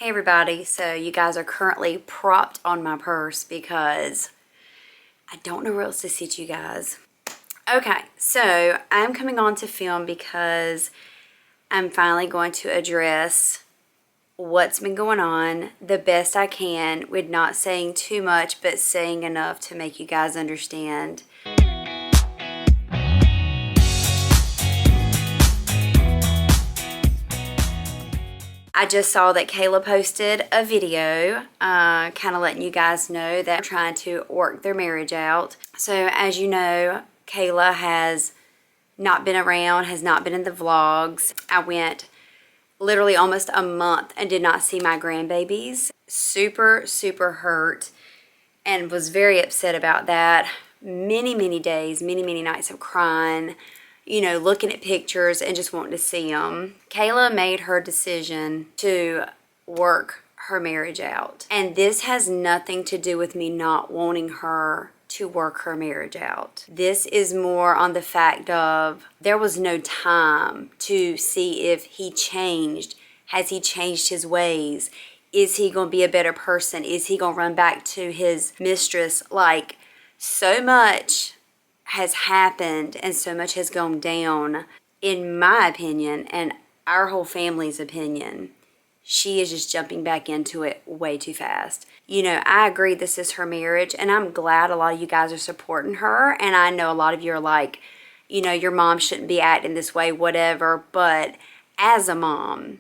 Hey everybody, so you guys are currently propped on my purse because I don't know where else to sit you guys. Okay, so I'm coming on to film because I'm finally going to address what's been going on the best I can with not saying too much but saying enough to make you guys understand. I just saw that Kayla posted a video kind of letting you guys know that they're trying to work their marriage out. So as you know, Kayla has not been around, has not been in the vlogs. I went literally almost a month and did not see my grandbabies. Super, super hurt and was very upset about that. Many days, many nights of crying, you know, looking at pictures and just wanting to see them. Kayla made her decision to work her marriage out. And this has nothing to do with me not wanting her to work her marriage out. This is more on the fact of there was no time to see if he changed. Has he changed his ways? Is he going to be a better person? Is he going to run back to his mistress? Like, so much has happened and so much has gone down, in my opinion and our whole family's opinion. She is just jumping back into it way too fast. You know, I agree this is her marriage and I'm glad a lot of you guys are supporting her, and I know a lot of you are like, you know, your mom shouldn't be acting this way, whatever. But as a mom,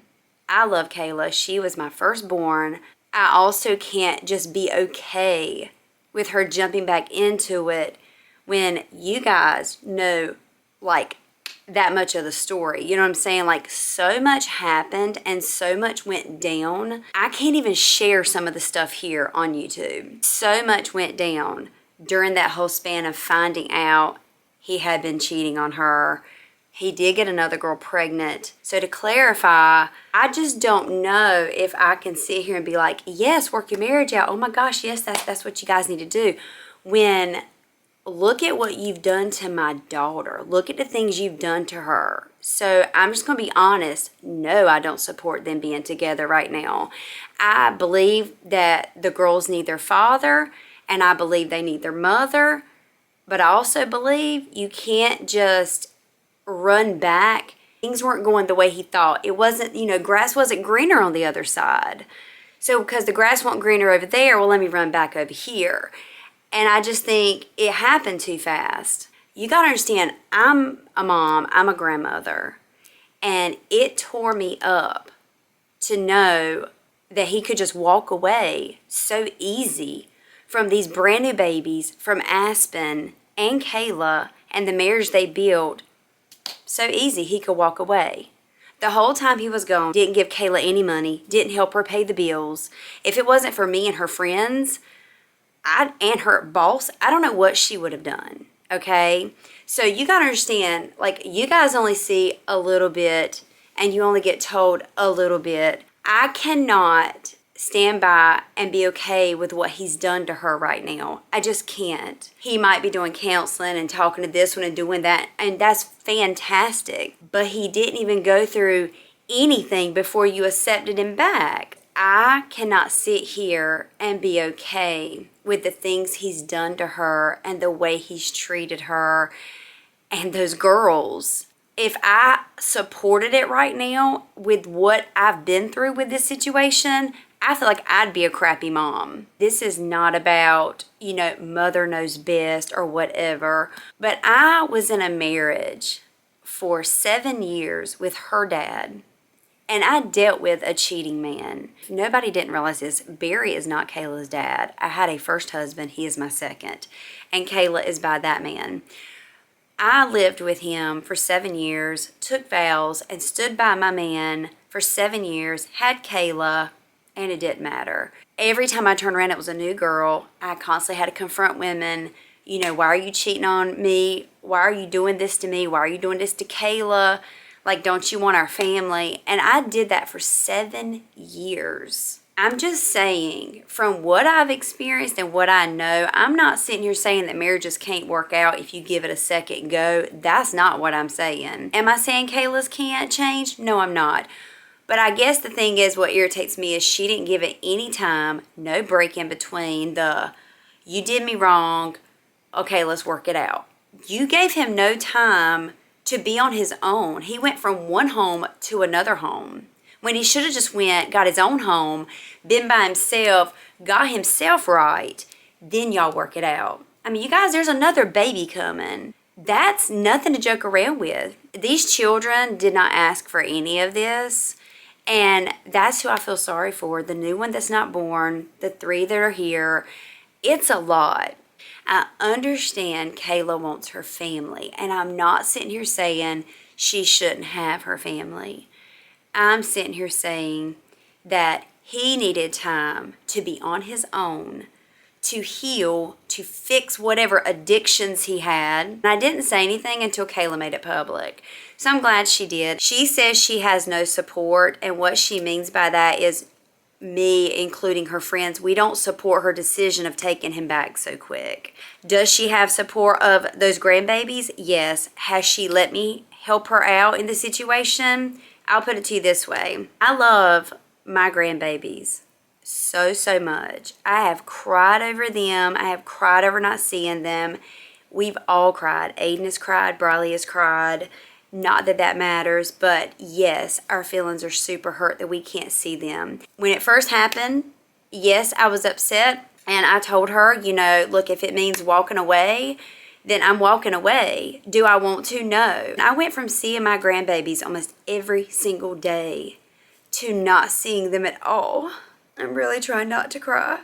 I love Kayla. She was my firstborn. I also can't just be okay with her jumping back into it when you guys know like that much of the story. You know what I'm saying? Like, so much happened and so much went down. I can't even share some of the stuff here on YouTube. So much went down during that whole span of finding out he had been cheating on her. He did get another girl pregnant. So to clarify, I just don't know if I can sit here and be like, yes, work your marriage out. Oh my gosh, yes, that's what you guys need to do. When look at what you've done to my daughter. Look at the things you've done to her. So I'm just going to be honest. No, I don't support them being together right now. I believe that the girls need their father and I believe they need their mother. But I also believe you can't just run back. Things weren't going the way he thought. It wasn't, you know, grass wasn't greener on the other side. So because the grass wasn't greener over there, well, let me run back over here. And I just think it happened too fast. You got to understand, I'm a mom, I'm a grandmother, and it tore me up to know that he could just walk away so easy from these brand new babies, from Aspen and Kayla and the marriage they built. So easy, he could walk away. The whole time he was gone, didn't give Kayla any money, didn't help her pay the bills. If it wasn't for me and her friends, and her boss, I don't know what she would have done, okay? So you got to understand, like, you guys only see a little bit and you only get told a little bit. I cannot stand by and be okay with what he's done to her right now. I just can't. He might be doing counseling and talking to this one and doing that, and that's fantastic. But he didn't even go through anything before you accepted him back. I cannot sit here and be okay with the things he's done to her and the way he's treated her and those girls. If I supported it right now with what I've been through with this situation, I feel like I'd be a crappy mom. This is not about, you know, mother knows best or whatever. But I was in a marriage for 7 years with her dad. And I dealt with a cheating man. If nobody didn't realize this, Barry is not Kayla's dad. I had a first husband. He is my second. And Kayla is by that man. I lived with him for 7 years, took vows, and stood by my man for 7 years, had Kayla, and it didn't matter. Every time I turned around, it was a new girl. I constantly had to confront women. You know, why are you cheating on me? Why are you doing this to me? Why are you doing this to Kayla? Like, don't you want our family? And I did that for 7 years. I'm just saying, from what I've experienced and what I know, I'm not sitting here saying that marriages can't work out if you give it a second go. That's not what I'm saying. Am I saying Kayla's can't change? No, I'm not. But I guess the thing is, what irritates me is she didn't give it any time, no break in between the, you did me wrong, okay, let's work it out. You gave him no time to be on his own. He went from one home to another home when he should have just went, got his own home, been by himself, got himself right, then y'all work it out. I mean, you guys, there's another baby coming. That's nothing to joke around with. These children did not ask for any of this. And that's who I feel sorry for. The new one that's not born, the 3 that are here. It's a lot. I understand Kayla wants her family. And I'm not sitting here saying she shouldn't have her family. I'm sitting here saying that he needed time to be on his own, to heal, to fix whatever addictions he had. And I didn't say anything until Kayla made it public. So I'm glad she did. She says she has no support, and what she means by that is me, including her friends, we don't support her decision of taking him back so quick. Does she have support of those grandbabies? Yes. Has she let me help her out in the situation? I'll put it to you this way. I love my grandbabies so much. I have cried over them. I have cried over not seeing them. We've all cried. Aiden has cried. Briley has cried. Not that that matters, but yes, our feelings are super hurt that we can't see them. When it first happened, yes, I was upset, and I told her, you know, look, if it means walking away, then I'm walking away. Do I want to? No. I went from seeing my grandbabies almost every single day to not seeing them at all. I'm really trying not to cry,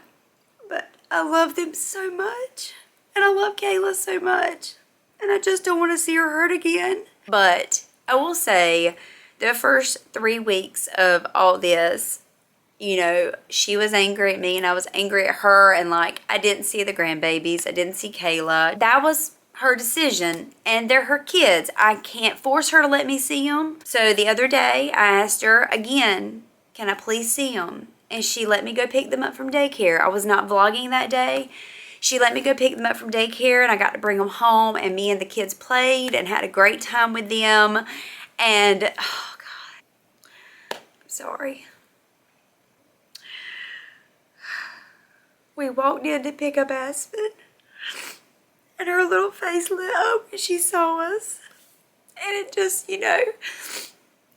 but I love them so much, and I love Kayla so much, and I just don't want to see her hurt again. But I will say the first 3 weeks of all this, you know, she was angry at me and I was angry at her, and like, I didn't see the grandbabies. I didn't see Kayla. That was her decision, and they're her kids. I can't force her to let me see them. So the other day I asked her again, can I please see them? And she let me go pick them up from daycare. I was not vlogging that day. She let me go pick them up from daycare, and I got to bring them home, and me and the kids played and had a great time with them. And, oh God, I'm sorry. We walked in to pick up Aspen, and her little face lit up when she saw us. And it just, you know,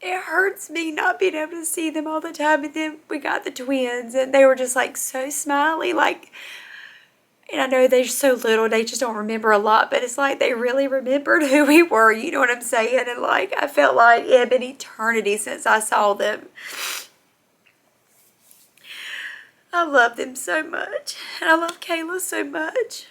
it hurts me not being able to see them all the time. And then we got the twins, and they were just like so smiley, like, and I know they're so little, they just don't remember a lot, but it's like they really remembered who we were, you know what I'm saying? And like, I felt like it had been eternity since I saw them. I love them so much, and I love Kayla so much,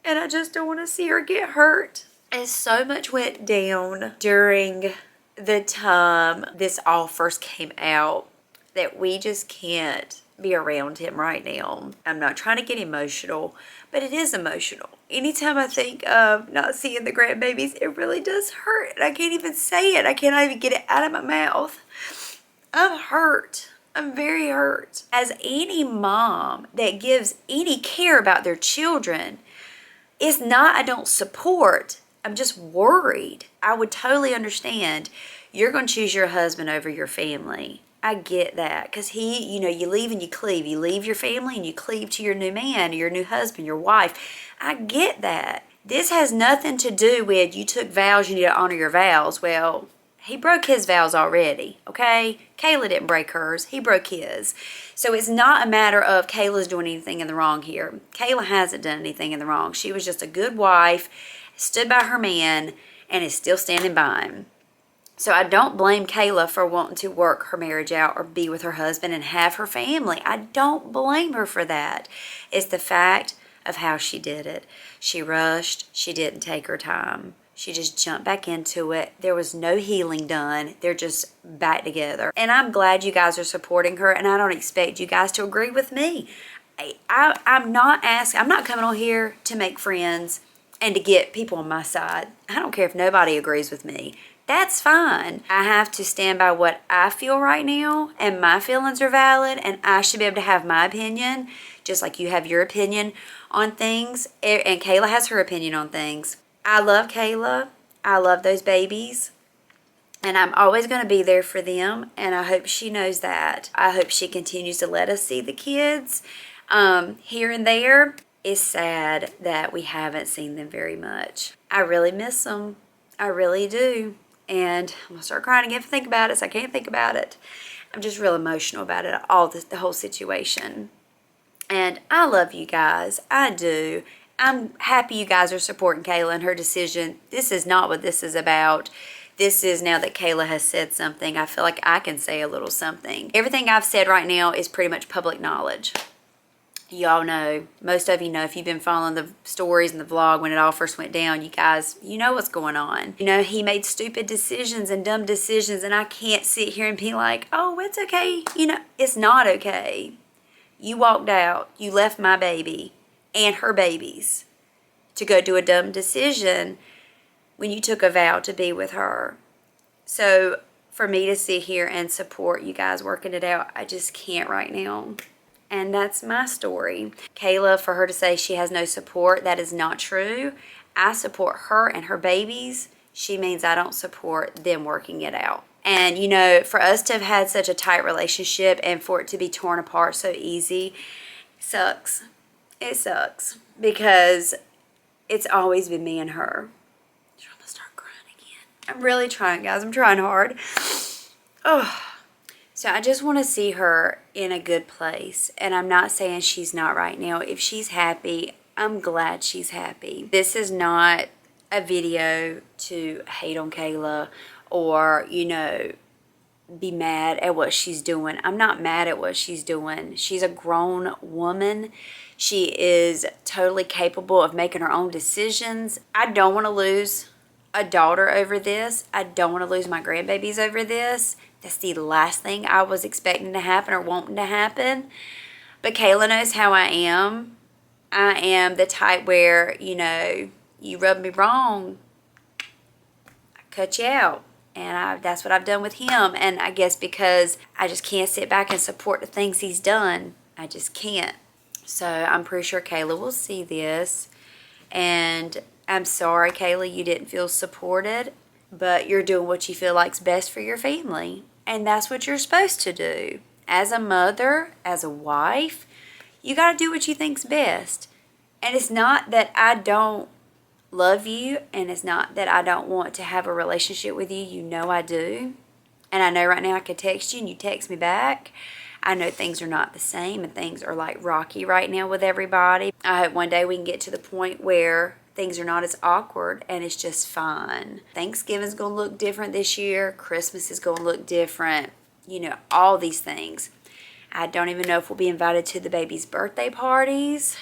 and I just don't want to see her get hurt. And so much went down during the time this all first came out that we just can't be around him right now. I'm not trying to get emotional, but it is emotional. Anytime I think of not seeing the grandbabies, it really does hurt. And I can't even say it. I cannot even get it out of my mouth. I'm hurt. I'm very hurt. As any mom that gives any care about their children, it's not I don't support. I'm just worried. I would totally understand. You're going to choose your husband over your family. I get that, because he, you know, you leave and you cleave. You leave your family and you cleave to your new man, your new husband, your wife. I get that. This has nothing to do with you took vows, you need to honor your vows. Well, he broke his vows already, okay? Kayla didn't break hers. He broke his. So it's not a matter of Kayla's doing anything in the wrong here. Kayla hasn't done anything in the wrong. She was just a good wife, stood by her man, and is still standing by him. So I don't blame Kayla for wanting to work her marriage out or be with her husband and have her family. I don't blame her for that. It's the fact of how she did it. She rushed. She didn't take her time. She just jumped back into it. There was no healing done. They're just back together. And I'm glad you guys are supporting her, and I don't expect you guys to agree with me. I'm not coming on here to make friends and to get people on my side. I don't care if nobody agrees with me. That's fine. I have to stand by what I feel right now, and my feelings are valid, and I should be able to have my opinion, just like you have your opinion on things, and Kayla has her opinion on things. I love Kayla. I love those babies, And I'm always going to be there for them, and I hope she knows that. I hope she continues to let us see the kids here and there. It's sad that we haven't seen them very much. I really miss them. I really do. And I'm going to start crying again if I think about it, so I can't think about it. I'm just real emotional about it, the whole situation. And I love you guys. I do. I'm happy you guys are supporting Kayla and her decision. This is not what this is about. This is, now that Kayla has said something, I feel like I can say a little something. Everything I've said right now is pretty much public knowledge. Y'all know, most of you know, if you've been following the stories and the vlog when it all first went down, you guys, you know what's going on. You know, he made stupid decisions and dumb decisions, and I can't sit here and be like, oh, it's okay. You know, it's not okay. You walked out, you left my baby and her babies to go do a dumb decision when you took a vow to be with her. So for me to sit here and support you guys working it out, I just can't right now. And that's my story. Kayla, for her to say she has no support, that is not true. I support her and her babies. She means I don't support them working it out. And, you know, for us to have had such a tight relationship and for it to be torn apart so easy sucks. It sucks because it's always been me and her. I'm gonna start crying again. I'm really trying, guys. I'm trying hard. Oh. So I just want to see her in a good place. And I'm not saying she's not right now. If she's happy, I'm glad she's happy. This is not a video to hate on Kayla or, you know, be mad at what she's doing. I'm not mad at what she's doing. She's a grown woman. She is totally capable of making her own decisions. I don't want to lose a daughter over this. I don't want to lose my grandbabies over this. That's the last thing I was expecting to happen or wanting to happen. But Kayla knows how I am. I am the type where, you know, you rub me wrong, I cut you out. And that's what I've done with him. And I guess because I just can't sit back and support the things he's done. I just can't. So I'm pretty sure Kayla will see this. And I'm sorry, Kayla, you didn't feel supported. But you're doing what you feel like's best for your family. And that's what you're supposed to do. As a mother, as a wife, you got to do what you think's best. And it's not that I don't love you, and it's not that I don't want to have a relationship with you. You know I do. And I know right now I could text you and you text me back. I know things are not the same and things are like rocky right now with everybody. I hope one day we can get to the point where things are not as awkward and it's just fine. Thanksgiving's going to look different this year. Christmas is going to look different. You know, all these things. I don't even know if we'll be invited to the baby's birthday parties.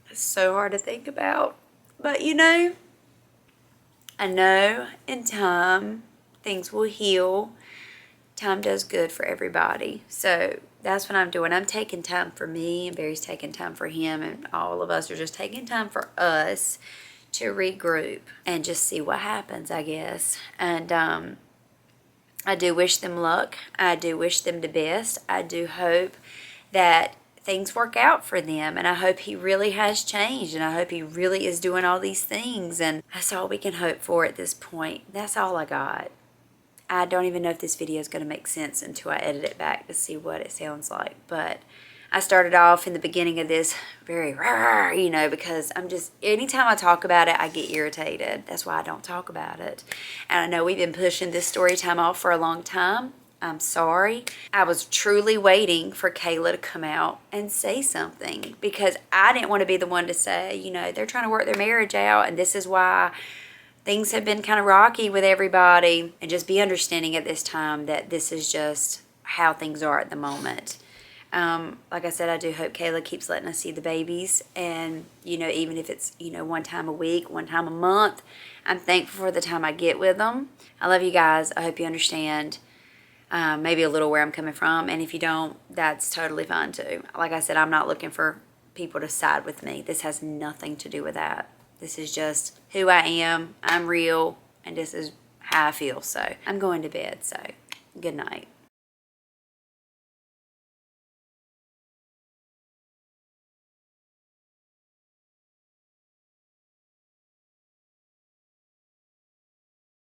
It's so hard to think about. But, you know, I know in time things will heal. Time does good for everybody. So that's what I'm doing. I'm taking time for me, and Barry's taking time for him, and all of us are just taking time for us to regroup and just see what happens, I guess. And I do wish them luck. I do wish them the best. I do hope that things work out for them, and I hope he really has changed, and I hope he really is doing all these things, and that's all we can hope for at this point. That's all I got. I don't even know if this video is going to make sense until I edit it back to see what it sounds like, but I started off in the beginning of this very, you know, because I'm just, anytime I talk about it, I get irritated. That's why I don't talk about it. And I know we've been pushing this story time off for a long time. I'm sorry. I was truly waiting for Kayla to come out and say something because I didn't want to be the one to say, you know, they're trying to work their marriage out and this is why things have been kind of rocky with everybody, and just be understanding at this time that this is just how things are at the moment. Like I said, I do hope Kayla keeps letting us see the babies, and, you know, even if it's, you know, one time a week, one time a month, I'm thankful for the time I get with them. I love you guys. I hope you understand maybe a little where I'm coming from, and if you don't, that's totally fine too. Like I said, I'm not looking for people to side with me. This has nothing to do with that. This is just who I am. I'm real, and this is how I feel. So I'm going to bed, so good night.